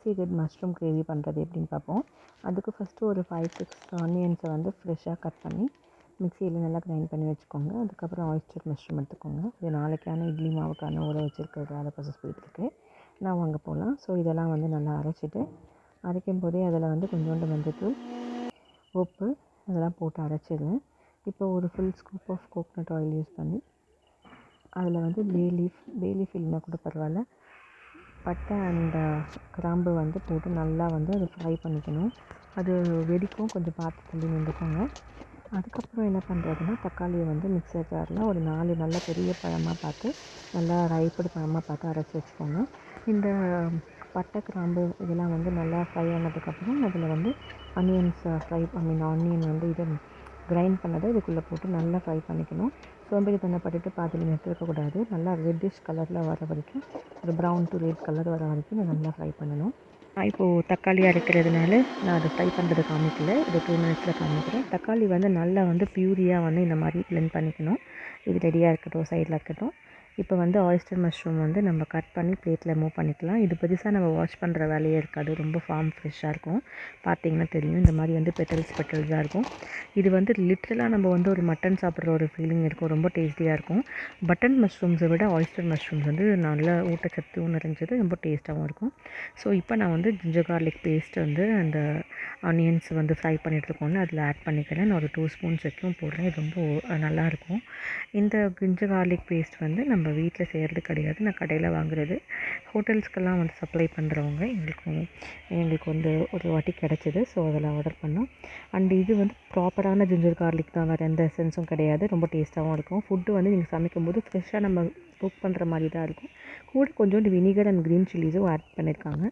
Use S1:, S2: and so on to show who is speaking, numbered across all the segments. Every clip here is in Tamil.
S1: சீடட் மஷ்ரூம் கிரேவி பண்ணுறது எப்படின்னு பார்ப்போம். அதுக்கு ஃபஸ்ட்டு ஒரு 5-6 ஆனியன்ஸை வந்து ஃப்ரெஷ்ஷாக கட் பண்ணி மிக்சியில் நல்லா கிரைண்ட் பண்ணி வச்சுக்கோங்க. அதுக்கப்புறம் ஆயிஸ்டர் மஷ்ரூம் எடுத்துக்கோங்க. இது நாளைக்கான இட்லி மாவுக்கான ஊற வச்சுருக்கிறது அதை ப்ராசஸ் போயிட்டுருக்கு. நான் வாங்க போகலாம். ஸோ இதெல்லாம் வந்து நல்லா அரைச்சிட்டு அரைக்கும் போதே அதில் வந்து கொஞ்சோண்டு மஞ்சத்தூள், உப்பு அதெல்லாம் போட்டு அரைச்சிடுவேன். இப்போ ஒரு full scoop of coconut oil use பண்ணி அதில் வந்து பே லீஃப் இல்லைனா கூட பரவாயில்ல, பட்டை அண்ட் கிராம்பு வந்து போட்டு நல்லா வந்து அதை ஃப்ரை பண்ணிக்கணும். அது வெடிக்கும், கொஞ்சம் பார்த்து தள்ளி நின்றுக்கோங்க. அதுக்கப்புறம் என்ன பண்ணுறதுன்னா, தக்காளியை வந்து மிக்சர் ஜாரில் ஒரு 4 நல்ல பெரிய பழமாக பார்த்து, நல்லா ரைப்படு பழமாக பார்த்து அரைச்சி வச்சுக்கோங்க. இந்த பட்டை கிராம்பு இதெல்லாம் வந்து நல்லா ஃப்ரை ஆனதுக்கப்புறம் அதில் வந்து ஆனியன் வந்து இதை கிரைண்ட் பண்ணதை இதுக்குள்ளே போட்டு நல்லா ஃப்ரை பண்ணிக்கணும். சோம்பேறித்தனப்பட்டுட்டு பாதியில் நிறுத்திருக்கக்கூடாது. நல்லா ரெட்டிஷ் கலரில் வர வரைக்கும், ஒரு ப்ரௌன் டு ரெட் கலர் வர வரைக்கும் இதை நல்லா ஃப்ரை பண்ணணும். இப்போது தக்காளி அரைக்கிறதுனால நான் அதை ஃப்ரை பண்ணுறது காமிக்கல, இது 2 மினிட்ஸில் காமிக்கிறேன். தக்காளி வந்து நல்லா வந்து பியூரியாக வந்து இந்த மாதிரி பிளெண்ட் பண்ணிக்கணும். இது ரெடியாக இருக்கட்டும், சைடில் இருக்கட்டும். இப்போ வந்து ஆயிஸ்டர் மஷ்ரூம் வந்து நம்ம கட் பண்ணி பிளேட்டில் மூவ் பண்ணிக்கலாம். இது புதுசாக நம்ம வாஷ் பண்ணுற வேலையே இருக்காது, ரொம்ப ஃப்ரெஷ்ஷாக இருக்கும். பார்த்திங்கன்னா தெரியும், இந்த மாதிரி வந்து பெட்டல்ஸாக இருக்கும். இது வந்து லிட்ரலாக நம்ம வந்து ஒரு மட்டன் சாப்பிட்ற ஒரு ஃபீலிங் இருக்கும், ரொம்ப டேஸ்டியாக இருக்கும். பட்டன் மஷ்ரூம்ஸை விட ஆயிஸ்டர் மஷ்ரூம்ஸ் வந்து நல்ல ஊட்டச்சத்தும் நிறைஞ்சது, ரொம்ப டேஸ்ட்டாகவும் இருக்கும். ஸோ இப்போ நான் வந்து ஜிஞ்சர் கார்லிக் பேஸ்ட் வந்து அந்த ஆனியன்ஸ் வந்து ஃப்ரை பண்ணிகிட்ருக்கோன்னு அதில் ஆட் பண்ணிக்கிறேன். நான் ஒரு 2 ஸ்பூன்ஸ் வரைக்கும் போடுறேன். இது ரொம்ப நல்லாயிருக்கும். இந்த ஜிஞ்சர் கார்லிக் பேஸ்ட் வந்து நம்ம வீட்டில் செய்கிறது கிடையாது, நான் கடையில் வாங்குறது. ஹோட்டல்ஸ்க்கெல்லாம் வந்து சப்ளை பண்ணுறவங்க எங்களுக்கு வந்து ஒரு வாட்டி கிடச்சிது. ஸோ அதில் ஆர்டர் பண்ணோம். அண்ட் இது வந்து ப்ராப்பரான ஜிஞ்சர் கார்லிக் தான், வேறு எந்த எசன்ஸும் கிடையாது. ரொம்ப டேஸ்ட்டாகவும் இருக்கும். ஃபுட்டு வந்து நீங்கள் சமைக்கும்போது ஃப்ரெஷ்ஷாக நம்ம குக் பண்ணுற மாதிரி தான் இருக்கும். கூட கொஞ்சோண்டு வினிகர் அண்ட் க்ரீன் சில்லிஸும் ஆட் பண்ணியிருக்காங்க.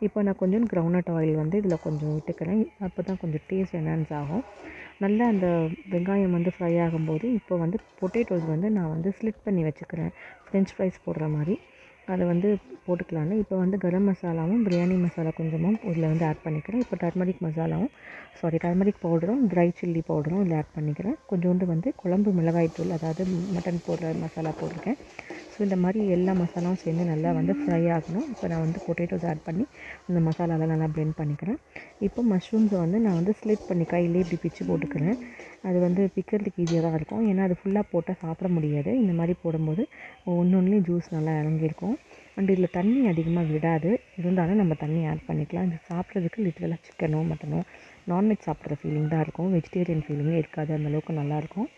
S1: இப்போ நான் கொஞ்சோண்டு கிரவுண்ட்நட் ஆயில் வந்து இதில் கொஞ்சம் விட்டுக்கிறேன். அப்போ தான் கொஞ்சம் டேஸ்ட் என்ஹான்ஸ் ஆகும். நல்லா அந்த வெங்காயம் வந்து ஃப்ரை ஆகும்போது இப்போ வந்து பொட்டேட்டோஸ் வந்து நான் வந்து ஸ்லிட் பண்ணி வச்சுக்கிறேன், ஃப்ரெஞ்ச் ஃப்ரைஸ் போடுற மாதிரி. அதை வந்து போட்டுக்கலான்னு இப்போ வந்து கரம் மசாலாவும் பிரியாணி மசாலா கொஞ்சமும் இதில் வந்து ஆட் பண்ணிக்கிறேன். இப்போ டர்மரிக் பவுடரும் ட்ரை சில்லி பவுடரும் இதில் ஆட் பண்ணிக்கிறேன். கொஞ்சோண்டு வந்து குழம்பு மிளகாய் தூள், அதாவது மட்டன் போடுற மசாலா போட்டிருக்கேன். ஸோ இந்த மாதிரி எல்லா மசாலாவும் சேர்ந்து நல்லா வந்து ஃப்ரை ஆகணும். இப்போ நான் வந்து பொட்டேட்டோஸ் ஆட் பண்ணி அந்த மசாலாவில் நல்லா பிளெண்ட் பண்ணிக்கிறேன். இப்போ மஷ்ரூம்ஸை வந்து நான் வந்து ஸ்லிட் பண்ணி கையிலே இப்படி பிச்சு போட்டுக்கிறேன். அது வந்து பிக்கிறதுக்கு ஈஸியாக தான் இருக்கும், ஏன்னா அது ஃபுல்லாக போட்டால் சாப்பிட முடியாது. இந்த மாதிரி போடும்போது ஒன்றுலேயும் ஜூஸ் நல்லா இறங்கியிருக்கும். அண்ட் இதில் தண்ணி அதிகமாக விடாது, இருந்தாலும் நம்ம தண்ணி ஆட் பண்ணிக்கலாம். இது சாப்பிட்றதுக்கு லிட்டரலாக சிக்கனோ மட்டனோ நான்வெஜ் சாப்பிட்ற ஃபீலிங் தான் இருக்கும், வெஜிடேரியன் ஃபீலிங்கே இருக்காது. அந்தளவுக்கு நல்லாயிருக்கும்.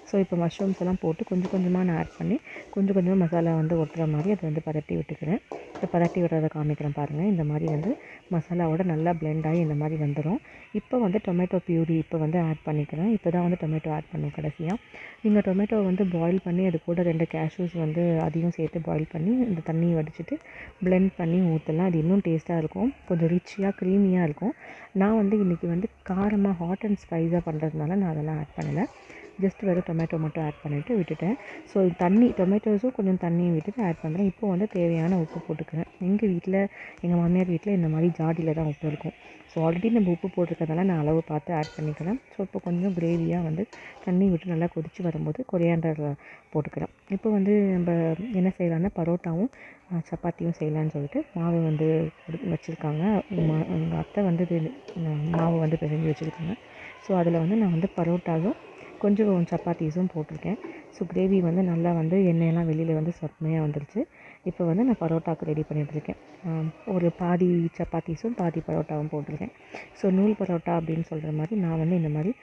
S1: ஸோ இப்போ மஷ்ரூம்ஸ் எல்லாம் போட்டு கொஞ்சம் கொஞ்சமாக நான் ஆட் பண்ணி கொஞ்சம் கொஞ்சமாக மசாலா வந்து ஒட்டுற மாதிரி அதை வந்து பரட்டி விட்டுக்கிறேன். இப்போ பரட்டி விடுறதை காமிக்கிறேன் பாருங்கள். இந்த மாதிரி வந்து மசாலாவோட நல்லா பிளெண்ட் ஆகி இந்த மாதிரி வந்துடும். இப்போ வந்து டொமேட்டோ பியூரி இப்போ வந்து ஆட் பண்ணிக்கிறேன். இப்போ தான் வந்து டொமேட்டோ ஆட் பண்ணும் கடைசியாக. நீங்கள் டொமேட்டோ வந்து பாயில் பண்ணி அது கூட 2 கேஷ்யூஸ் வந்து அதையும் சேர்த்து பாயில் பண்ணி இந்த தண்ணியை வடிச்சிட்டு பிளெண்ட் பண்ணி ஊற்றலாம். அது இன்னும் டேஸ்ட்டாக இருக்கும், கொஞ்சம் ரிச்சியாக க்ரீமியாக இருக்கும். நான் வந்து இன்றைக்கி வந்து காரமாக ஹாட் அண்ட் ஸ்பைஸாக பண்ணுறதுனால நான் அதெல்லாம் ஆட் பண்ணலை. ஜஸ்ட் வெறும் டொமேட்டோ மட்டும் ஆட் பண்ணிவிட்டு விட்டுட்டேன். ஸோ டொமேட்டோஸும் கொஞ்சம் தண்ணியும் விட்டுட்டு ஆட் பண்ணுறேன். இப்போ வந்து தேவையான உப்பு போட்டுக்கிறேன். எங்கள் மாமியார் வீட்டில் இந்த மாதிரி ஜாடியில் தான் உப்பு இருக்கும். ஸோ ஆல்ரெடி நம்ம உப்பு போட்டிருக்கிறதால நான் அளவு பார்த்து ஆட் பண்ணிக்கிறேன். ஸோ இப்போ கொஞ்சம் கிரேவியாக வந்து தண்ணி விட்டு நல்லா கொதித்து வரும்போது கொரியாண்டர் போட்டுக்கிறேன். இப்போ வந்து நம்ம என்ன செய்யலான்னா, பரோட்டாவும் சப்பாத்தியும் செய்யலான்னு சொல்லிட்டு மாவு வந்து வச்சுருக்காங்க. எங்கள் அத்தை வந்து மாவு வந்து பிசைஞ்சு வச்சுருக்காங்க. ஸோ அதில் வந்து நான் வந்து பரோட்டாவும் கொஞ்சம் சப்பாத்தீஸும் போட்டிருக்கேன். ஸோ கிரேவி வந்து நல்லா வந்து எண்ணெயெல்லாம் வெளியில் வந்து செம்மையாக வந்துருச்சு. இப்போ வந்து நான் பரோட்டாவுக்கு ரெடி பண்ணிகிட்ருக்கேன். ஒரு பாதி சப்பாத்தீஸும் பாதி பரோட்டாவும் போட்டிருக்கேன். ஸோ நூல் பரோட்டா அப்படின்னு சொல்கிற மாதிரி நான் வந்து இந்த மாதிரி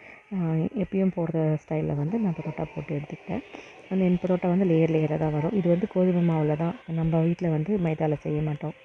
S1: எப்பயும் போடுற ஸ்டைலில் வந்து நான் பரோட்டா போட்டு எடுத்துக்கிட்டேன். அந்த என் பரோட்டா வந்து லேயராக தான் வரும். இது வந்து கோதுமை மாவில் தான், நம்ம வீட்டில் வந்து மைதாவில் செய்ய மாட்டோம்.